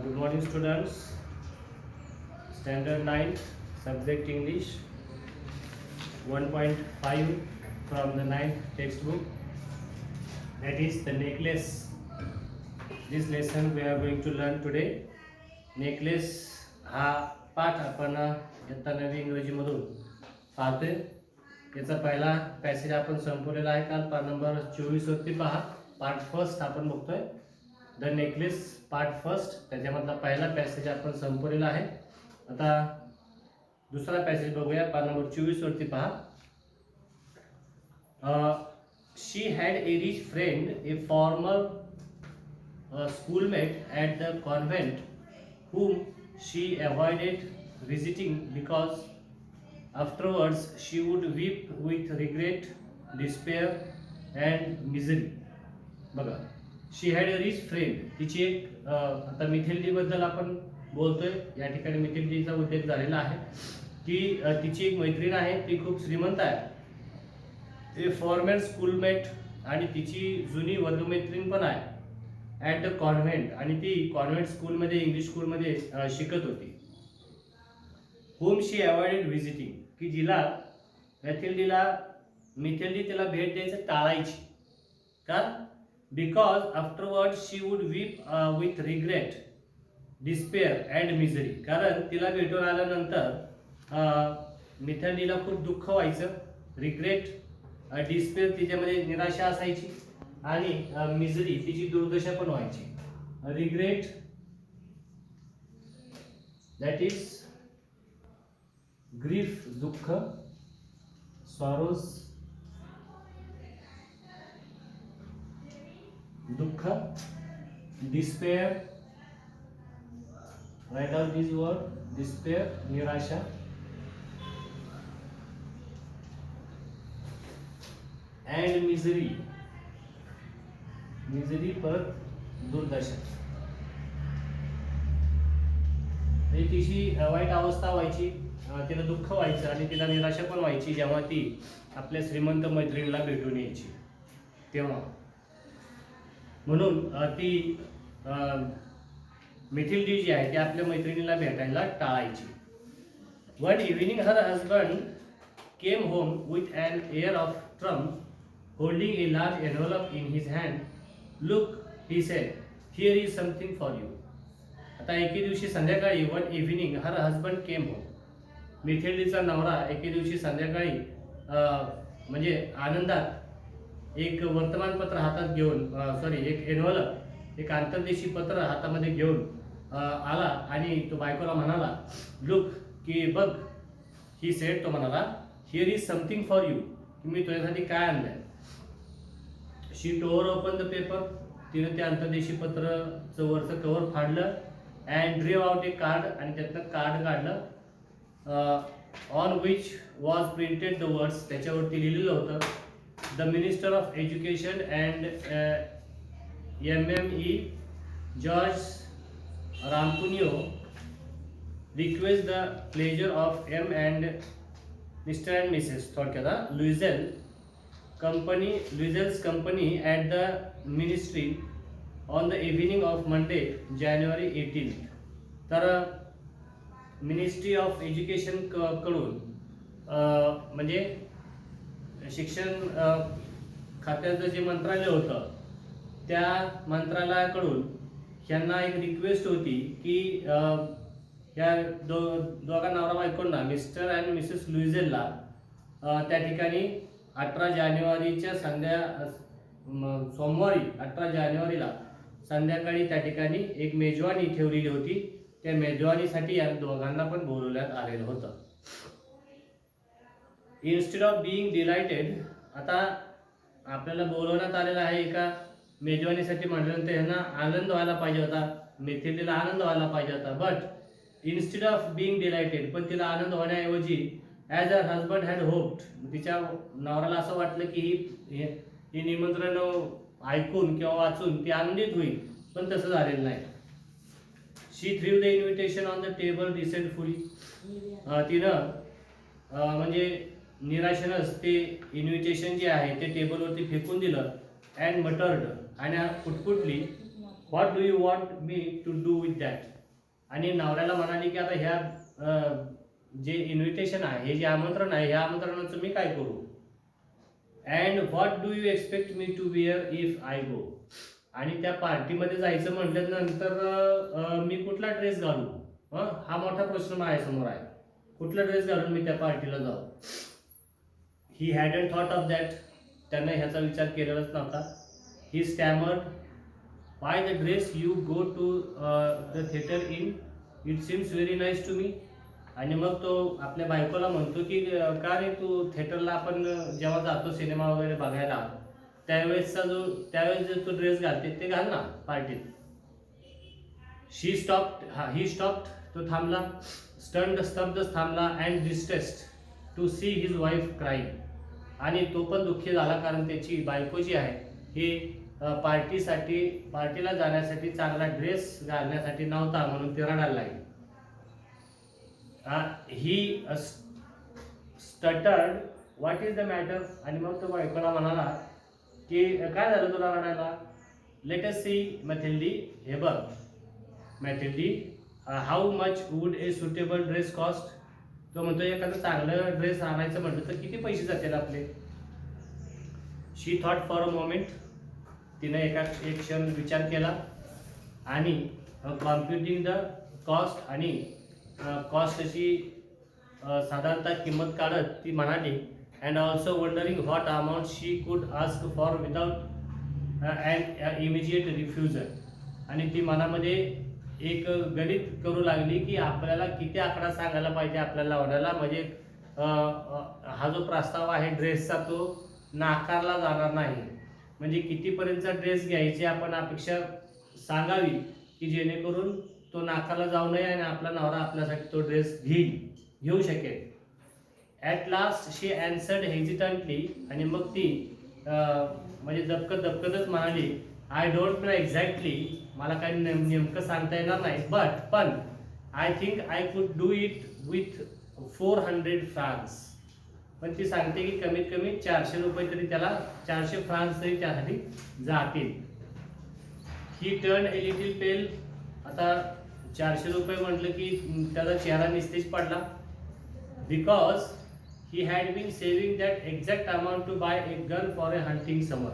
Good morning, students. Standard 9, subject English, 1.5 from the 9th textbook. That is the necklace. This lesson we are going to learn today. Necklace हा पाठ आपण इयत्ता 9वी इंग्रजीमधून पाहतोय. याचा पहिला पॅसेज आपण संपवलेला आहे काल पाठ नंबर 24 वरती पहा. पार्ट फर्स्ट आपण बघतोय. द नेकलेस पार्ट फर्स्ट, त्याच्यामधला पहिला पॅसेज आपण संपवलेला आहे. आता दुसरा पॅसेज बघूया. पाठ नंबर 24 वरती पहा. She had a rich friend, a former schoolmate at the convent, whom she avoided visiting because afterwards she would weep with regret, despair and misery. बघा, शी हॅड अ रिच फ्रेंड. तिची एक आता मिथिल्डी बद्दल आपण बोलतोय. या ठिकाणी मिथिल्डीचा उल्लेख झालेला आहे की तिची एक मैत्रीण आहे, ती खूप श्रीमंत आहे. ए फॉर्मर स्कूलमेट, आणि तिची जुनी वर्गमैत्रीण पण आहे. ॲट द कॉन्व्हेंट, आणि ती कॉन्व्हेंट स्कूलमध्ये, इंग्लिश स्कूलमध्ये शिकत होती. होम शी अवॉइडेड व्हिजिटिंग, की जिला मिथिल्डी तिला भेट द्यायचं टाळायची. का? Because afterward she would weep with regret, despair and misery. कारण तिला भेटून आल्यानंतर मिथिल्डीला खूप दुःख व्हायचं. रिग्रेट, डिस्पेअर तिच्यामध्ये निराशा असायची, आणि मिझरी तिची दुर्दशा पण व्हायची. रिग्रेट दॅट इज ग्रीफ, दुःख. सॉरोज, दुःख. डिस्पेअर, राईट आउट दिस वर्ड, डिस्पेअर, निराशा. अँड मिझरी, मिझरी परत दुर्दशा. म्हणजे तिची वाईट अवस्था व्हायची, तिला दुःख व्हायचं आणि तिला निराशा पण व्हायची जेव्हा ती आपल्या श्रीमंत मैत्रिणीला भेटून यायची तेव्हा. म्हणून ती मिथिल्डी जी आहे ती आपल्या मैत्रिणीला भेटायला टाळायची. One evening her husband came home with an air of triumph, holding a large envelope in his hand. Look, he said, here is something for you. आता एके दिवशी संध्याकाळी, one evening her husband came home, मिथिल्डीचा नवरा एके दिवशी संध्याकाळी म्हणजे आनंदात एक वर्तमानपत्र हातात घेऊन, एक एन्व्हलप, एक आंतरदेशी पत्र हातामध्ये घेऊन आला आणि तो बायकोला म्हणाला, लुक, की बघ. ही सेड, तो म्हणाला, here is something for you, की मी तुझ्यासाठी काय आणलंय. She tore open the paper, तिने त्या आंतरदेशी पत्रचं वरचं कव्हर फाडलं. And drew out a card, आणि त्यातनं कार्ड काढलं. On which was printed the words, त्याच्यावरती लिहिलेलं होतं, the minister of education and MME George Ramponneau request the pleasure of M and Mr and Mrs, थोडक्यात Luizel's company at the ministry on the evening of Monday, January 18th. तर ministry of education कडून म्हणजे शिक्षण खात्याचं जे मंत्रालय होतं त्या मंत्रालयाकडून ह्यांना एक रिक्वेस्ट होती की या दोघा नवरा बायकोंना, मिस्टर अँड मिसेस लुइझेलला, त्या ठिकाणी 18 जानेवारीच्या सोमवारी 18 जानेवारीला संध्याकाळी त्या ठिकाणी एक मेजवानी ठेवलेली होती. त्या मेजवानीसाठी या दोघांना पण बोलवण्यात आलेलं होतं. इन्स्टेड ऑफ बिईंग डिलाइटेड, आता आपल्याला बोलवण्यात आलेलं आहे एका मेजवानीसाठी म्हटल्यानंतर यांना आनंद व्हायला पाहिजे होता, मिथिल्डीला आनंद व्हायला पाहिजे होता. But instead of being dilated, पण तिला आनंद होण्याऐवजी as a husband had hoped, तिच्या नवऱ्याला असं वाटलं की ही निमंत्रण ऐकून किंवा वाचून ती आनंदित होईल, पण तसं झालेलं नाही. She threw the invitation on the table resentfully, तिनं म्हणजे निराशेनंच ते इन्व्हिटेशन जे आहे ते टेबलवरती फेकून दिलं. अँड मटर्ड, आणि पुटपुटली, what do you want me to do with that. आणि नवऱ्याला म्हणाली की आता ह्या जे इन्व्हिटेशन आहे, हे जे आमंत्रण आहे, ह्या आमंत्रणाचं मी काय करू. And what do you expect me to wear if I go. आणि त्या पार्टीमध्ये जायचं म्हटल्यानंतर मी कुठला ड्रेस घालू, हा मोठा प्रश्न माझ्यासमोर आहे. कुठला ड्रेस घालून मी त्या पार्टीला जाऊ. He hadn't thought of that. त्यानं ह्याचा विचार केलेलाच नव्हता. He stammered, why the dress you go to the theatre in, it seems very nice to me. आणि मग तो आपल्या बायकोला म्हणतो की का रे तू थिएटरला आपण जेव्हा जातो सिनेमा वगैरे बघायला, त्यावेळेस जो तू ड्रेस घालते ते घाल ना पार्टीत. ही स्टॉप्ड, तो थांबला. स्तब्ध थांबला. And distressed to see his wife crying. आणि तो पण दुःखी झाला कारण त्याची बायको जी आहे ही पार्टीला जाण्यासाठी चांगला ड्रेस घालण्यासाठी नव्हता म्हणून ती रडायला लागली. ही स्टटर्ड, व्हॉट इज द मॅटर. आणि मग तो बायकोला म्हणाला की काय झालं तुला रडायला. लेट अस सी मॅथिल्डी, हे बघ Mathilde, how much would a suitable dress cost. तो म्हणतो एखादं चांगलं ड्रेस आणायचं म्हटलं तर किती पैसे जातील आपले. शी थॉट फॉर अ मोमेंट. तिने एक क्षण विचार केला आणि कॉम्प्युटिंग द कॉस्ट, आणि कॉस्टची साधारणतः किंमत काढत ती म्हणाली. And also wondering what amount she could ask for without and immediate refusal. आणि ती मनामध्ये एक गणित करू लागली की आपल्याला किती आकडा सांगायला पाहिजे आपल्या लावण्याला, म्हणजे हा जो प्रस्ताव आहे ड्रेसचा तो नाकारला जाणार नाही. म्हणजे कितीपर्यंतचा ड्रेस घ्यायची आपण अपेक्षा सांगावी की जेणेकरून तो नाकारला जाऊ नये आणि आपला नवरा आपल्यासाठी तो ड्रेस घेऊ शकेल. ॲट लास्ट शी ॲन्सर्ड हेजिटंटली. आणि मग ती म्हणजे दबकतच म्हणाली, आय डोंट नो एक्झॅक्टली, मला काही नेमकं सांगता येणार नाही, पण I think I could do it with 400 France. पण ती सांगते की कमीत कमी 400 रुपये तरी त्याला, 400 फ्रान्स तरी त्यासाठी जातील. He turn a little pale. आता 400 रुपये म्हटलं की त्याचा चेहरा निस्तेज पडला. Because he had been saving that exact amount to buy a gun for a hunting summer.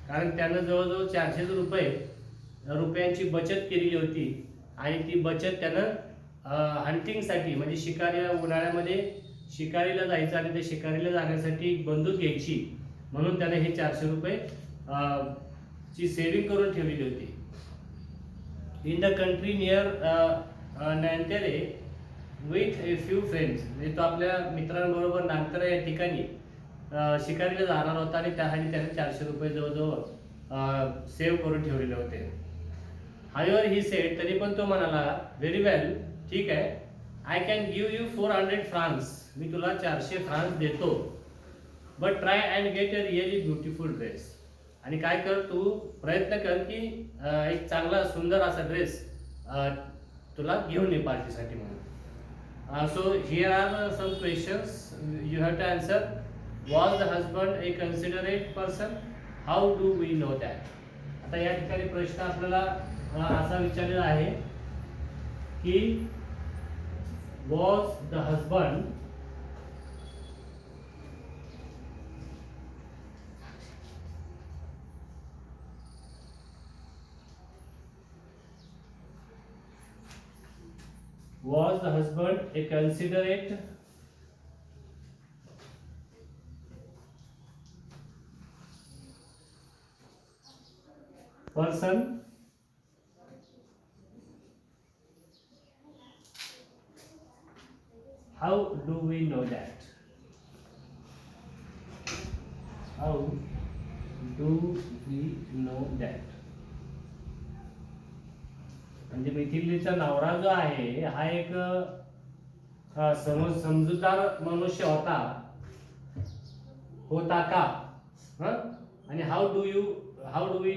कारण त्यानं जवळजवळ 400 रुपयांची बचत केलेली होती आणि ती बचत त्यानं हंटिंगसाठी, म्हणजे उन्हाळ्यामध्ये शिकारीला जायचं आणि त्या शिकारीला जाण्यासाठी एक बंदूक घ्यायची म्हणून त्याने हे 400 रुपये ची सेव्हिंग करून ठेवलेली होती. In the country near Nanterre with a few friends. म्हणजे तो आपल्या मित्रांबरोबर नांतरा या ठिकाणी शिकारीला जाणार होता आणि त्यासाठी त्याने 400 रुपये जवळजवळ सेव्ह करून ठेवलेले होते. हायवर ही सेड, तरी पण तो म्हणाला, व्हेरी वेल, ठीक आहे, I can give you 400 francs, मी तुला 400 फ्रान्स देतो, but try and get a really beautiful dress. आणि काय कर, तू प्रयत्न कर की एक चांगला सुंदर असा ड्रेस तुला घेऊन ये पार्टीसाठी म्हणून. So here are some questions you have to answer. Was the husband a considerate person? How do we know that? आता या ठिकाणी प्रश्न आपल्याला असा विचारलेला आहे की was the husband a considerate person? How do we know that? How do we know that? म्हणजे मिथिलीचा नवरा जो आहे हा एक समजूतदार मनुष्य होता का? आणि how do we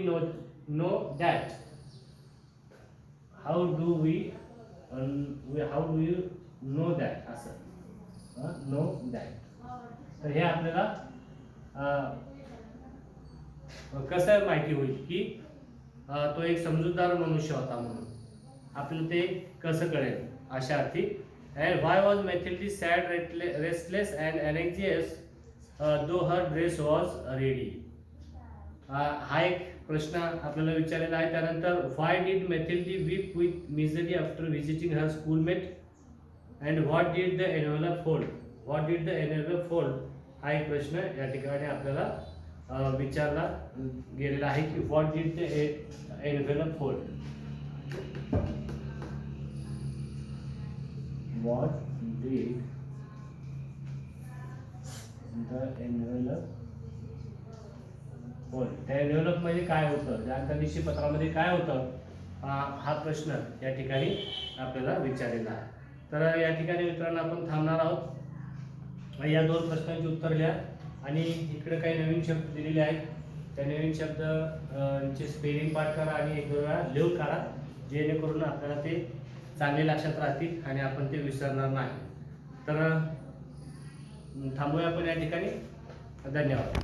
know that? How do you know that? असं नो दॅट. तर हे आपल्याला कसं माहिती होईल की तो एक समजूतदार मनुष्य होता म्हणून आपल्याला ते कसं कळेल अशा अर्थी. And why was Mathilde sad restless and anxious though her dress was ready. हा एक प्रश्न आपल्याला विचारलेला आहे. त्यानंतर why did Mathilde weep with misery after visiting her schoolmate and what did the envelope hold. What did the envelope hold हा एक प्रश्न या ठिकाणी आपल्याला विचारला गेलेला आहे की what did the envelope hold. What did the envelope hold. त्या एनव्हलप मध्ये काय होतं, त्या अंतर्निशी पत्रामध्ये काय होतं, हा प्रश्न या ठिकाणी आपल्याला विचारलेला आहे. तर या ठिकाणी मित्रांनो आपण थांबणार आहोत. या दोन प्रश्नांची उत्तर लिहा आणि इकडे काही नवीन शब्द दिलेले आहेत. त्या नवीन शब्द स्पेलिंग पाठ करा आणि एक दोन वेळा लिहून काढा, जेणेकरून आपल्याला ते चांगले लक्षात राहतील आणि आपण ते विसरणार नाही. तर थांबूया आपण या ठिकाणी. धन्यवाद.